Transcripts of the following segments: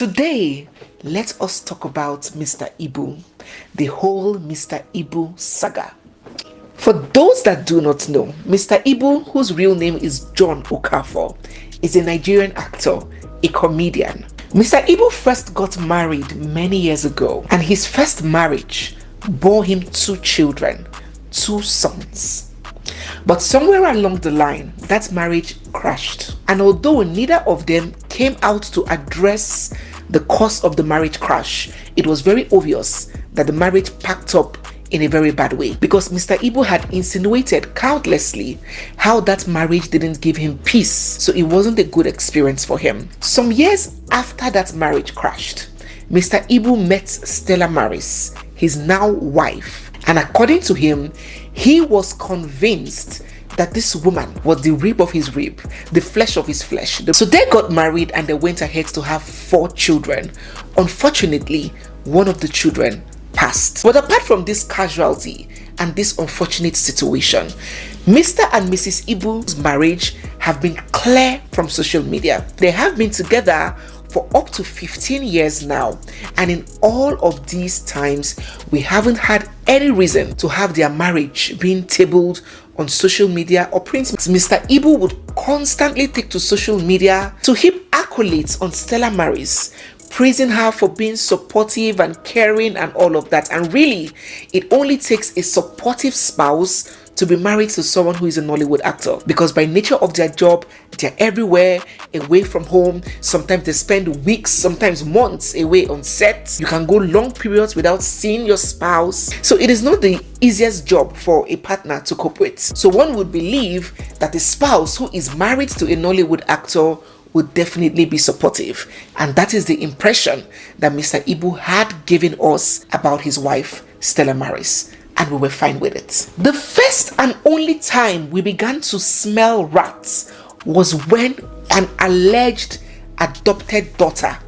Today, let us talk about Mr. IBU, the whole Mr. IBU saga. For those that do not know, Mr. IBU, whose real name is John Okafor, is a Nigerian actor, a comedian. Mr. IBU first got married many years ago, and his first marriage bore him 2 children, 2 sons. But somewhere along the line, that marriage crashed. And although neither of them came out to address the cause of the marriage crash, it was very obvious that the marriage packed up in a very bad way, because Mr. IBU had insinuated countlessly how that marriage didn't give him peace, so it wasn't a good experience for him. Some years after that marriage crashed, Mr. IBU met Stella Maris, his now wife, and according to him, he was convinced that this woman was the rib of his rib, the flesh of his flesh. So they got married and they went ahead to have 4 children. Unfortunately, one of the children passed. But apart from this casualty and this unfortunate situation, Mr. and Mrs. IBU's marriage have been clear from social media. They have been together for up to 15 years now, and in all of these times we haven't had any reason to have their marriage being tabled on social media or print. Mr. IBU would constantly take to social media to heap accolades on Stella Maris, praising her for being supportive and caring and all of that. And really, it only takes a supportive spouse to be married to someone who is a Nollywood actor, because by nature of their job, they're everywhere, away from home. Sometimes they spend weeks, sometimes months away on set. You can go long periods without seeing your spouse. So it is not the easiest job for a partner to cope with. So one would believe that a spouse who is married to a Nollywood actor would definitely be supportive. And that is the impression that Mr. IBU had given us about his wife, Stella Maris. And we were fine with it. The first and only time we began to smell rats was when an alleged adopted daughter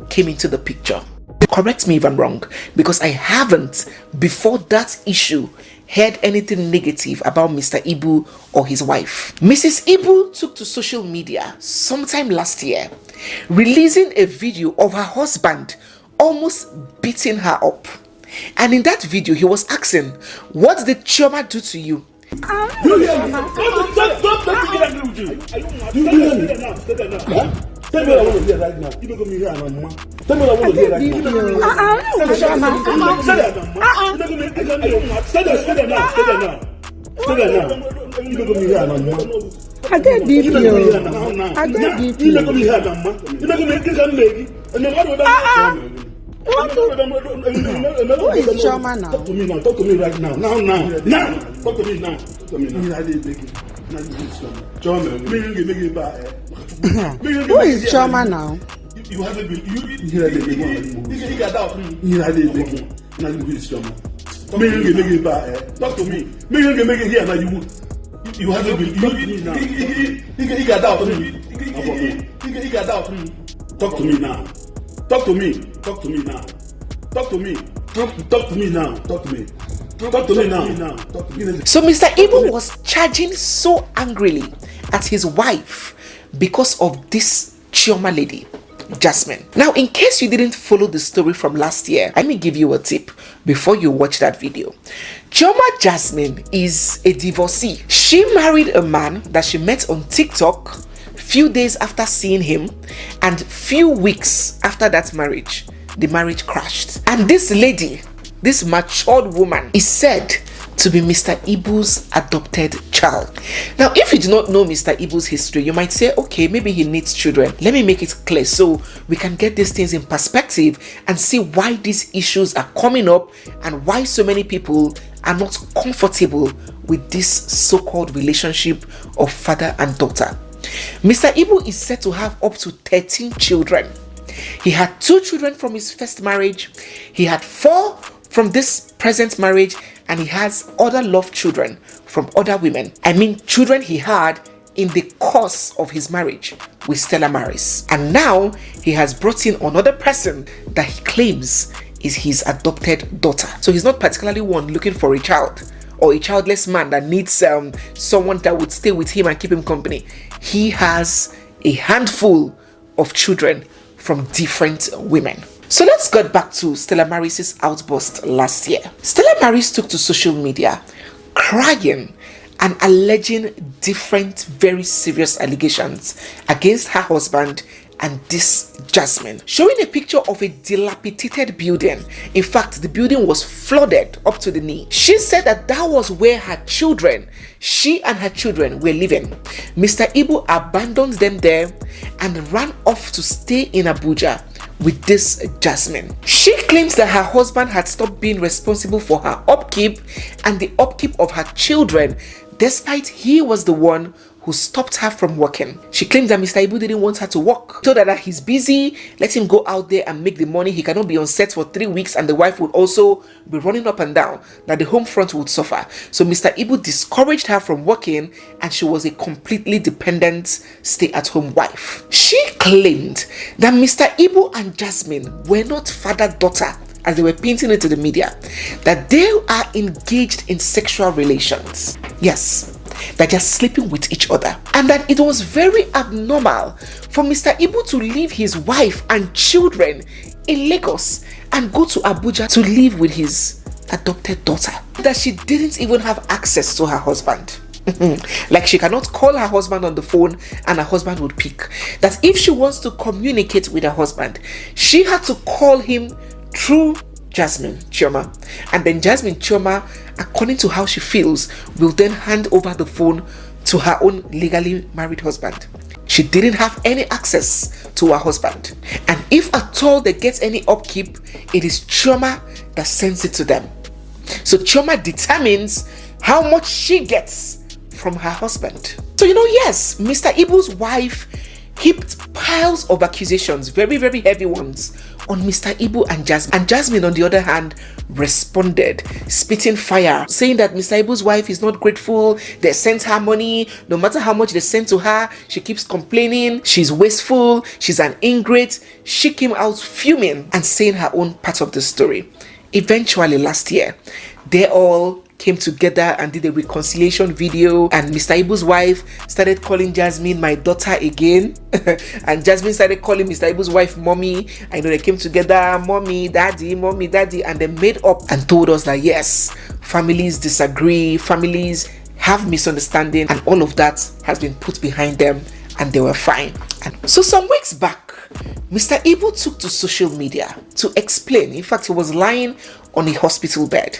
came into the picture. Correct me if I'm wrong, because I haven't, before that issue, heard anything negative about Mr. IBU or his wife. Mrs. IBU took to social media sometime last year, releasing a video of her husband almost beating her up. And in that video, he was asking, what did Chioma do to you? Who is Chioma now? Talk to me now. Talk to me right now. Now. Talk to me now. Talk to me now. Who is Chioma now? You haven't been. You got out. You had it. Now you will Chioma. Talk to me. Make it here now. You haven't been. You got out. You got out. Talk to me now. Talk to me. Talk to me now. Talk to me. Talk to me now. Talk to me. Talk to me now. Talk to me. So Mr. IBU was charging so angrily at his wife because of this Chioma lady, Jasmine. Now, in case you didn't follow the story from last year, let me give you a tip before you watch that video. Chioma Jasmine is a divorcee. She married a man that she met on TikTok few days after seeing him, and few weeks after that marriage, the marriage crashed. And this lady, this matured woman, is said to be Mr. IBU's adopted child. Now, if you do not know Mr. IBU's history, you might say, okay, maybe he needs children. Let me make it clear so we can get these things in perspective and see why these issues are coming up and why so many people are not comfortable with this so-called relationship of father and daughter. Mr. IBU is said to have up to 13 children. He had 2 children from his first marriage, he had 4 from this present marriage, and he has other love children from other women. I mean, children he had in the course of his marriage with Stella Maris. And now he has brought in another person that he claims is his adopted daughter. So he's not particularly one looking for a child or a childless man that needs someone that would stay with him and keep him company. He has a handful of children from different women. So let's get back to Stella Maris' outburst last year. Stella Maris took to social media crying and alleging different very serious allegations against her husband and this Jasmine, showing a picture of a dilapidated building. In fact, the building was flooded up to the knee. She said that was where she and her children were living. Mr. IBU abandoned them there and ran off to stay in Abuja with this Jasmine. She claims that her husband had stopped being responsible for her upkeep and the upkeep of her children, despite he was the one who stopped her from working. She claims that Mr. IBU didn't want her to work. Told her that he's busy, let him go out there and make the money. He cannot be on set for 3 weeks and the wife would also be running up and down, that the home front would suffer. So Mr. IBU discouraged her from working and she was a completely dependent stay-at-home wife. She claimed that Mr. IBU and Jasmine were not father-daughter as they were painting it to the media, that they are engaged in sexual relations. Yes, that they're sleeping with each other, and that it was very abnormal for Mr. IBU to leave his wife and children in Lagos and go to Abuja to live with his adopted daughter. That she didn't even have access to her husband. Like she cannot call her husband on the phone and her husband would pick. That if she wants to communicate with her husband, she had to call him through Jasmine Chioma, and then Jasmine Chioma, according to how she feels, will then hand over the phone to her own legally married husband. She didn't have any access to her husband, and if at all they get any upkeep, it is Chioma that sends it to them. So Chioma determines how much she gets from her husband. So yes, Mr. IBU's wife heaped piles of accusations, very, very heavy ones, on Mr. IBU and Jasmine. And Jasmine, on the other hand, responded, spitting fire, saying that Mr. IBU's wife is not grateful. They sent her money. No matter how much they sent to her, she keeps complaining. She's wasteful. She's an ingrate. She came out fuming and saying her own part of the story. Eventually, last year, they all came together and did a reconciliation video, and Mr. IBU's wife started calling Jasmine my daughter again and Jasmine started calling Mr. IBU's wife mommy. I know they came together, mommy, daddy, and they made up and told us that yes, families disagree, families have misunderstanding, and all of that has been put behind them and they were fine. And so some weeks back, Mr. IBU took to social media to explain. In fact, he was lying on a hospital bed.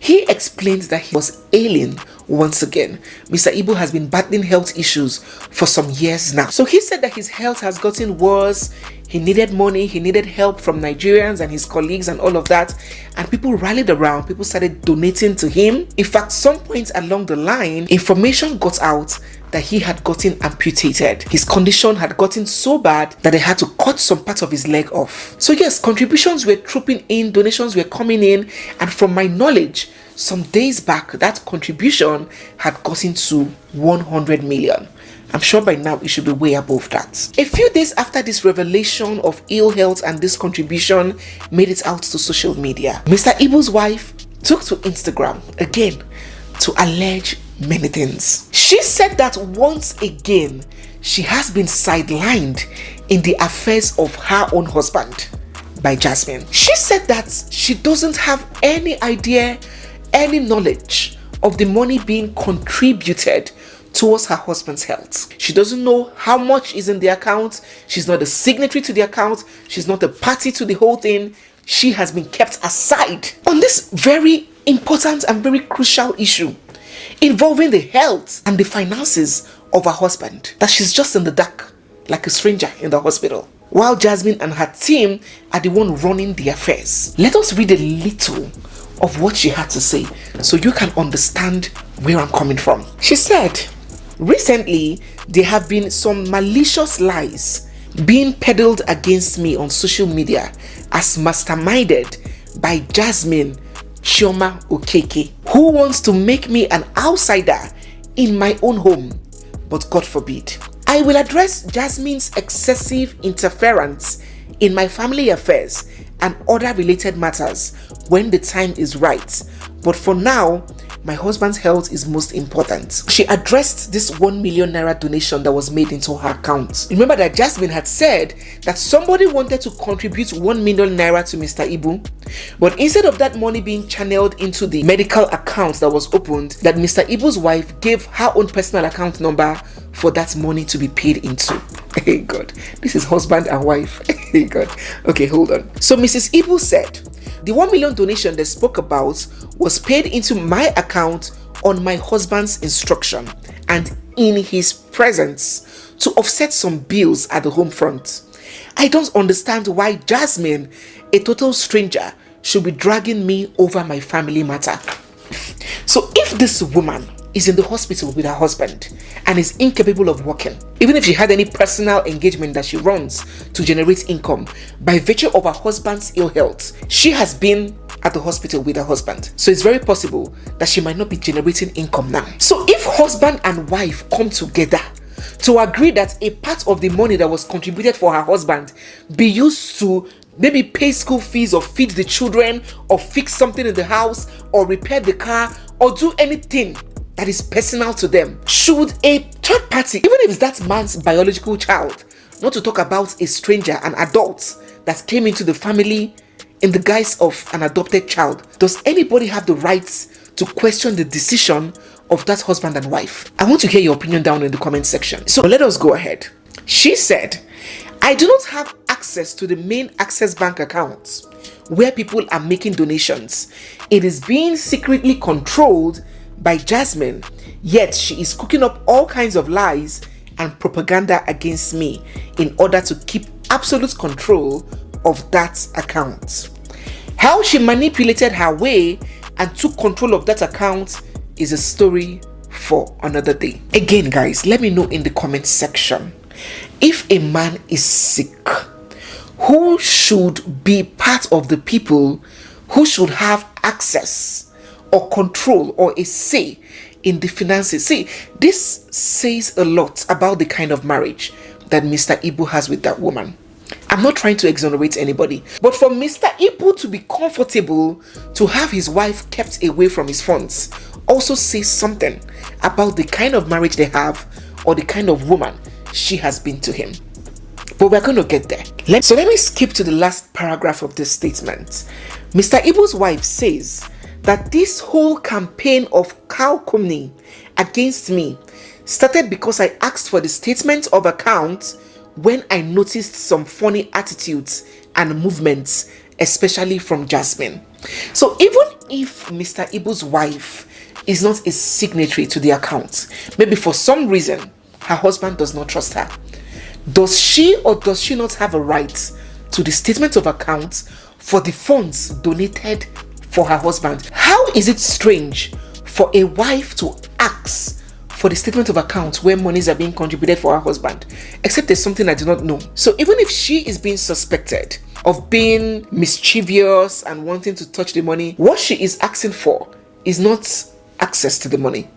He explained that he was ailing once again. Mr. IBU has been battling health issues for some years now. So he said that his health has gotten worse. He needed money, he needed help from Nigerians and his colleagues and all of that. And people rallied around, people started donating to him. In fact, some point along the line, information got out that he had gotten amputated. His condition had gotten so bad that they had to cut some part of his leg off. So yes, contributions were trooping in, donations were coming in, and from my knowledge, some days back, that contribution had gotten to 100 million. I'm sure by now it should be way above that. A few days after this revelation of ill health and this contribution made it out to social media, Mr. IBU's wife took to Instagram again to allege many things. She said that once again, she has been sidelined in the affairs of her own husband by Jasmine. She said that she doesn't have any idea, any knowledge of the money being contributed towards her husband's health. She doesn't know how much is in the account. She's not a signatory to the account. She's not a party to the whole thing. She has been kept aside on this very important and very crucial issue involving the health and the finances of her husband, that she's just in the dark like a stranger in the hospital, while Jasmine and her team are the one running the affairs. Let us read a little of what she had to say so you can understand where I'm coming from. She said, recently there have been some malicious lies being peddled against me on social media as masterminded by Jasmine Chioma Okeke, who wants to make me an outsider in my own home, but God forbid. I will address Jasmine's excessive interference in my family affairs and other related matters when the time is right, but for now, my husband's health is most important. She addressed this 1 million naira donation that was made into her account. Remember that Jasmine had said that somebody wanted to contribute 1 million naira to Mr. Ibu, but instead of that money being channeled into the medical account that was opened, that Mr. Ibu's wife gave her own personal account number for that money to be paid into. Hey God, this is husband and wife. Hey God. Okay, hold on. So Mrs. Ibu said the 1 million donation they spoke about was paid into my account on my husband's instruction and in his presence to offset some bills at the home front. I don't understand why Jasmine, a total stranger, should be dragging me over my family matter. So if this woman is in the hospital with her husband and is incapable of working, even if she had any personal engagement that she runs to generate income, by virtue of her husband's ill health, she has been at the hospital with her husband. So it's very possible that she might not be generating income now. So if husband and wife come together to agree that a part of the money that was contributed for her husband be used to maybe pay school fees or feed the children or fix something in the house or repair the car or do anything that is personal to them, should a third party, even if it's that man's biological child, not to talk about a stranger, an adult that came into the family in the guise of an adopted child, does anybody have the rights to question the decision of that husband and wife? I want to hear your opinion down in the comment section. So let us go ahead. She said, I do not have access to the main Access Bank accounts where people are making donations. It is being secretly controlled by Jasmine, yet she is cooking up all kinds of lies and propaganda against me in order to keep absolute control of that account. How she manipulated her way and took control of that account is a story for another day. Again, guys, let me know in the comment section, if a man is sick, who should be part of the people who should have access or control or a say in the finances? See, this says a lot about the kind of marriage that Mr. Ibu has with that woman. I'm not trying to exonerate anybody, but for Mr. Ibu to be comfortable to have his wife kept away from his funds also says something about the kind of marriage they have or the kind of woman she has been to him. But we're going to get there. So let me skip to the last paragraph of this statement. Mr. Ibu's wife says that this whole campaign of calumny against me started because I asked for the statement of account when I noticed some funny attitudes and movements, especially from Jasmine. So even if Mr. Ibu's wife is not a signatory to the account, maybe for some reason her husband does not trust her, does she or does she not have a right to the statement of account for the funds donated for her husband? How is it strange for a wife to ask for the statement of account where monies are being contributed for her husband, except there's something I do not know? So even if she is being suspected of being mischievous and wanting to touch the money, what she is asking for is not access to the money.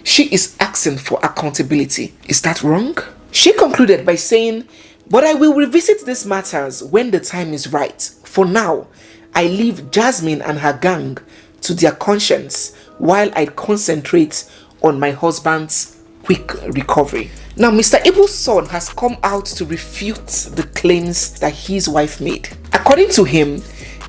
She is asking for accountability. Is that wrong? She concluded by saying, but I will revisit these matters when the time is right. For now, I leave Jasmine and her gang to their conscience while I concentrate on my husband's quick recovery. Now, Mr. Ibu's son has come out to refute the claims that his wife made. According to him,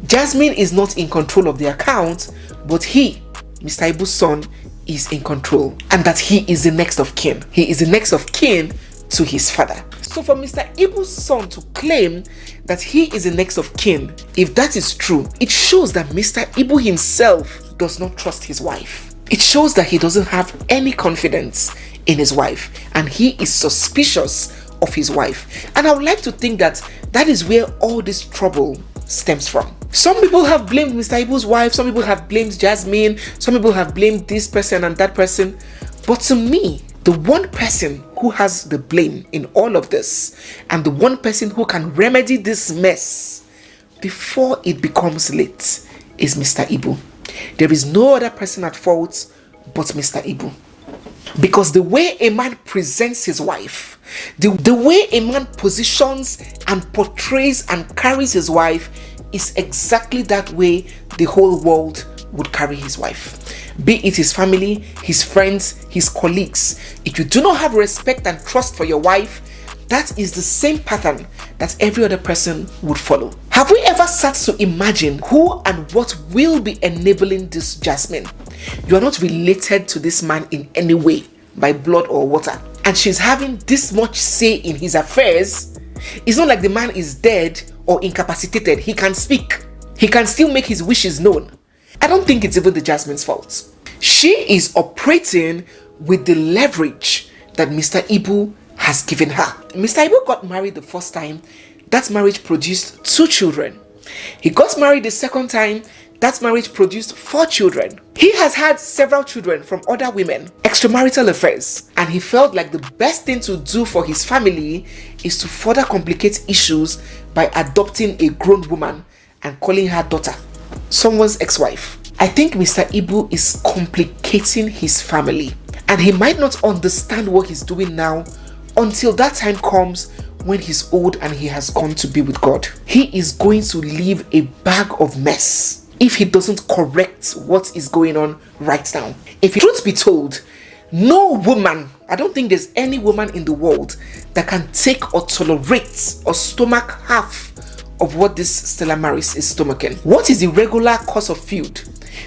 Jasmine is not in control of the account, but he, Mr. Ibu's son, is in control, and that he is the next of kin. He is the next of kin to his father. So for Mr. Ibu's son to claim that he is the next of kin, if that is true, it shows that Mr. Ibu himself does not trust his wife. It shows that he doesn't have any confidence in his wife, and he is suspicious of his wife. And I would like to think that that is where all this trouble stems from. Some people have blamed Mr. Ibu's wife, some people have blamed Jasmine, some people have blamed this person and that person. But to me, the one person who has the blame in all of this, and the one person who can remedy this mess before it becomes late, is Mr. Ibu. There is no other person at fault but Mr. Ibu. Because the way a man presents his wife, the way a man positions and portrays and carries his wife, is exactly that way the whole world would carry his wife. be it his family, his friends, his colleagues. If you do not have respect and trust for your wife, that is the same pattern that every other person would follow. Have we ever sat to imagine who and what will be enabling this Jasmine? You are not related to this man in any way by blood or water, and she's having this much say in his affairs. It's not like the man is dead or incapacitated. He can speak. He can still make his wishes known. I don't think it's even the Jasmine's fault. She is operating with the leverage that Mr. Ibu has given her. Mr. Ibu got married the first time. That marriage produced 2 children. He got married the second time. That marriage produced 4 children. He has had several children from other women, extramarital affairs, and he felt like the best thing to do for his family is to further complicate issues by adopting a grown woman and calling her daughter, someone's ex-wife. I think Mr. Ibu is complicating his family, and he might not understand what he's doing now until that time comes when he's old and he has gone to be with God. He is going to leave a bag of mess if he doesn't correct what is going on right now. If truth be told, no woman, I don't think there's any woman in the world that can take or tolerate or stomach half of what this Stella Maris is stomaching. What is the regular cause of feud?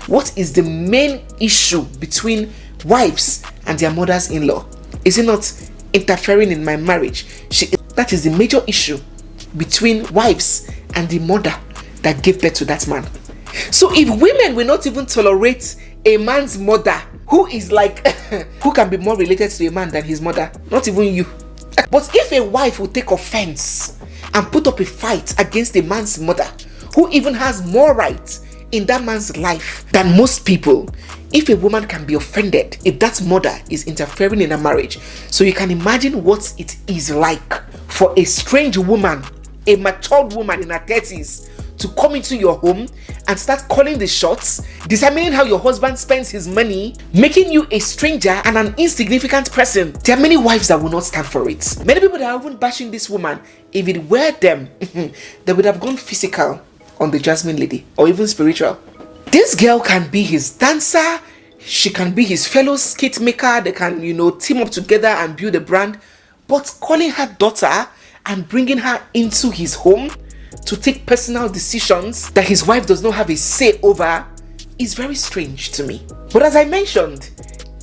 What is the main issue between wives and their mothers-in-law? Is it not interfering in my marriage? That is the major issue between wives and the mother that gave birth to that man. So if women will not even tolerate a man's mother who is like, who can be more related to a man than his mother? Not even you. But if a wife will take offense and put up a fight against a man's mother who even has more rights in that man's life than most people, if a woman can be offended if that mother is interfering in a marriage, so you can imagine what it is like for a strange woman, a matured woman in her 30s, to come into your home and start calling the shots, determining how your husband spends his money, making you a stranger and an insignificant person. There are many wives that will not stand for it. Many people that are even bashing this woman, if it were them, they would have gone physical on the Jasmine lady, or even spiritual. This girl can be his dancer, she can be his fellow skit maker, they can, team up together and build a brand, but calling her daughter and bringing her into his home to take personal decisions that his wife does not have a say over is very strange to me. But as I mentioned,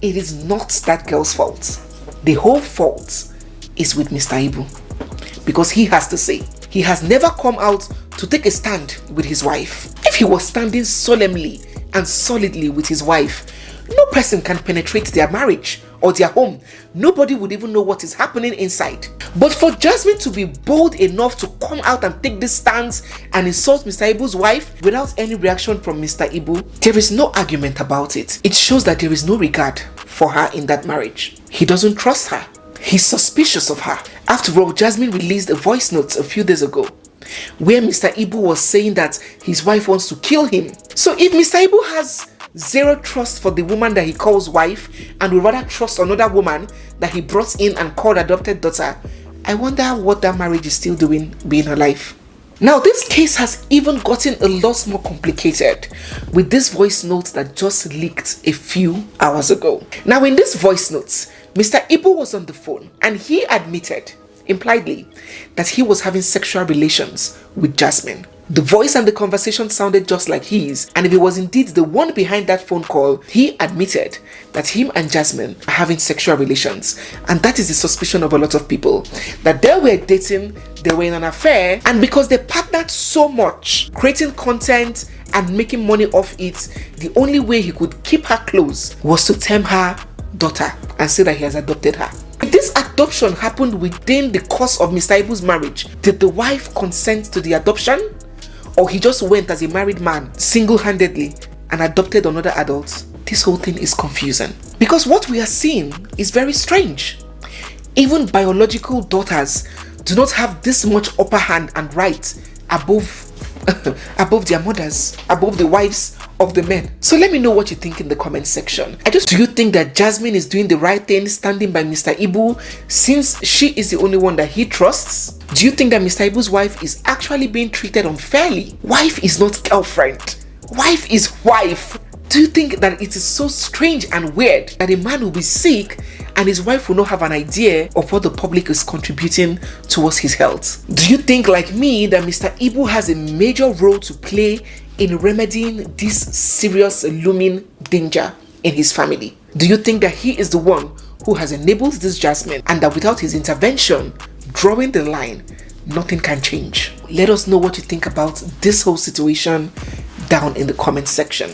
it is not that girl's fault. The whole fault is with Mr. Ibu, because he has to say. He has never come out to take a stand with his wife. If he was standing solemnly and solidly with his wife, no person can penetrate their marriage or their home. Nobody would even know what is happening inside. But for Jasmine to be bold enough to come out and take this stance and insult Mr. Ibu's wife without any reaction from Mr. Ibu, there is no argument about it. It shows that there is no regard for her in that marriage. He doesn't trust her. He's suspicious of her. After all, Jasmine released a voice note a few days ago where Mr. Ibu was saying that his wife wants to kill him. So if Mr. Ibu has zero trust for the woman that he calls wife and would rather trust another woman that he brought in and called adopted daughter, I wonder what that marriage is still doing being alive. Now this case has even gotten a lot more complicated with this voice note that just leaked a few hours ago. Now in this voice note, Mr. Ibu was on the phone and he admitted, impliedly, that he was having sexual relations with Jasmine. The voice and the conversation sounded just like his, and if he was indeed the one behind that phone call, he admitted that him and Jasmine are having sexual relations, and that is the suspicion of a lot of people, that they were dating, they were in an affair, and because they partnered so much, creating content and making money off it, the only way he could keep her close was to term her daughter and say that he has adopted her. If this adoption happened within the course of Mr. Ibu's marriage, did the wife consent to the adoption? Or he just went as a married man single-handedly and adopted another adult? This whole thing is confusing, because what we are seeing is very strange. Even biological daughters do not have this much upper hand and right above above their mothers, above the wives of the men. So let me know what you think in the comment section. Do you think that Jasmine is doing the right thing standing by Mr. Ibu since she is the only one that he trusts? Do you think that Mr. Ibu's wife is actually being treated unfairly? Wife is not girlfriend. Wife is wife. Do you think that it is so strange and weird that a man will be sick and his wife will not have an idea of what the public is contributing towards his health? Do you think, like me, that Mr. Ibu has a major role to play in remedying this serious looming danger in his family? Do you think that he is the one who has enabled this jasmine and that without his intervention, drawing the line, nothing can change? Let us know what you think about this whole situation down in the comment section.